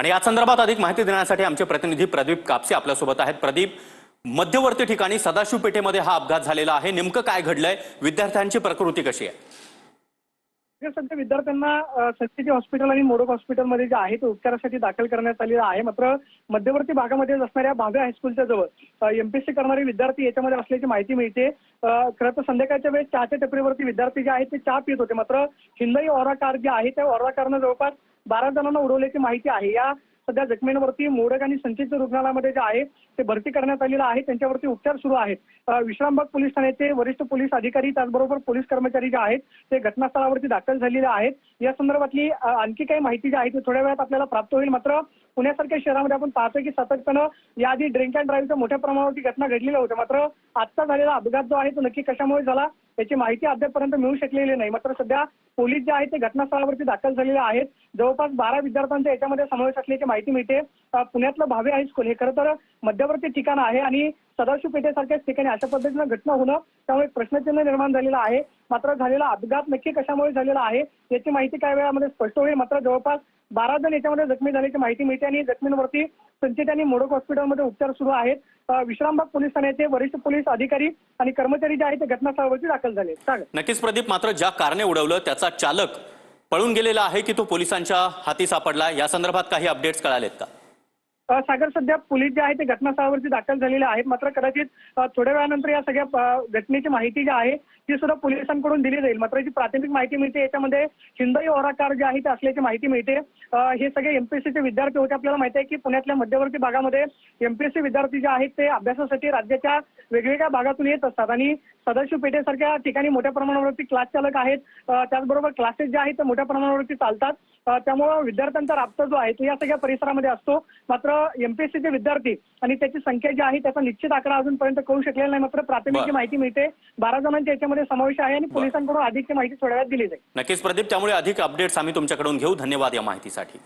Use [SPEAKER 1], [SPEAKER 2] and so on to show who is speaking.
[SPEAKER 1] आणि या संदर्भात अधिक माहिती देण्यासाठी आमचे प्रतिनिधी प्रदीप कापसे आपल्यासोबत आहेत। प्रदीप, मध्यवर्ती ठिकाणी सदाशिव पेठेमध्ये हा अपघात झालेला आहे, नेमकं काय घडलंय, विद्यार्थ्यांची प्रकृती कशी आहे?
[SPEAKER 2] सध्या विद्यार्थ्यांना संस्कृती हॉस्पिटल आणि मोडक हॉस्पिटलमध्ये जे आहे ते उपचारासाठी दाखल करण्यात आलेलं आहे। मात्र मध्यवर्ती भागामध्ये असणाऱ्या भावे हायस्कूलच्या जवळ एमपीएससी करणारे विद्यार्थी याच्यामध्ये असल्याची माहिती मिळते। खरं तर संध्याकाळच्या वेळेस चहाच्या टपरीवरती विद्यार्थी जे आहेत ते चहा पित होते, मात्र हिंदाई ऑरा कार जी आहे त्या ऑरा कारनं जवळपास 12 जणांना उडवल्याची माहिती आहे। या सध्या जखमींवरती मोडक आणि संचित रुग्णालयामध्ये जे आहे ते भरती करण्यात आलेलं आहे, त्यांच्यावरती उपचार सुरू आहेत। विश्रामबाग पोलीस ठाण्याचे वरिष्ठ पोलीस अधिकारी त्याचबरोबर पोलीस कर्मचारी जे आहेत ते घटनास्थळावरती दाखल झालेले आहेत। या संदर्भातली आणखी काही माहिती जी आहे ती थोड्या वेळात आपल्याला प्राप्त होईल। मात्र पुण्यासारख्या शहरामध्ये आपण पाहतोय की सातत्यानं याआधी ड्रिंक अँड ड्राईव्हच्या मोठ्या प्रमाणावरती घटना घडलेल्या होत्या, मात्र आजचा झालेला अपघात जो आहे तो नक्की कशामुळे झाला याची माहिती अद्यापपर्यंत मिळू शकलेली नाही। मात्र सध्या पोलीस जे आहेत ते घटनास्थळावरती दाखल झालेले आहेत। जवळपास 12 विद्यार्थ्यांचा याच्यामध्ये समावेश असल्याची माहिती मिळते। पुण्यातलं भावे हायस्कूल हे खरं तर मध्यवर्ती ठिकाण आहे आणि सदाशिव पेठेसारख्याच ठिकाणी अशा पद्धतीनं घटना होणं त्यामुळे प्रश्नचिन्ह निर्माण झालेलं आहे। मात्र झालेला अपघात नक्की कशामुळे झालेला आहे याची माहिती काही वेळामध्ये स्पष्ट होईल। मात्र जवळपास 12 जण याच्यामध्ये जखमी झाल्याची माहिती मिळते आणि जखमींवरती संचित आणि मोडक हॉस्पिटलमध्ये उपचार सुरू आहेत। विश्रामबाग पोलीस ठाण्याचे वरिष्ठ पोलीस अधिकारी आणि कर्मचारी जे आहेत ते घटनास्थळावरती दाखल झाले।
[SPEAKER 1] नक्कीच प्रदीप, मात्र ज्या कारने उडवलं त्याचा चालक पळून गेलेला आहे की तो पोलिसांच्या हाती सापडला, या संदर्भात काही अपडेट्स कळालेत का?
[SPEAKER 2] सागर, सध्या पोलीस जे आहे ते घटनास्थळावरती दाखल झालेले आहेत। मात्र कदाचित थोड्या वेळानंतर या सगळ्या घटनेची माहिती जी आहे ती सुद्धा पोलिसांकडून दिली जाईल। मात्र जी प्राथमिक माहिती मिळते याच्यामध्ये हिंदाई ऑरा कार जी आहे ते असल्याची माहिती मिळते। हे सगळे एमपीएससीचे विद्यार्थी होते। आपल्याला माहिती आहे की पुण्यातल्या मध्यवर्ती भागामध्ये एमपीएससी विद्यार्थी जे आहेत ते अभ्यासासाठी राज्याच्या वेगवेगळ्या भागातून येत असतात आणि सदाशिव पेठेसारख्या ठिकाणी मोठ्या प्रमाणावरती क्लास चालक आहेत, त्याचबरोबर क्लासेस जे आहेत ते मोठ्या प्रमाणावरती चालतात। त्यामुळे विद्यार्थ्यांचा राबता जो आहे तो या सगळ्या परिसरामध्ये असतो। मात्र एमपीएससीचे विद्यार्थी आणि त्याची संख्या जी आहे त्याचा निश्चित आकडा अजूनपर्यंत कळू शकलेला नाही। मात्र प्राथमिक जी माहिती मिळते 12 जणांच्या याच्यामध्ये समावेश आहे आणि पोलिसांकडून अधिकची माहिती थोड्या वेळात दिली जाईल।
[SPEAKER 1] नक्कीच प्रदीप, त्यामुळे अधिक अपडेट्स आम्ही तुमच्याकडून घेऊ। धन्यवाद या माहितीसाठी।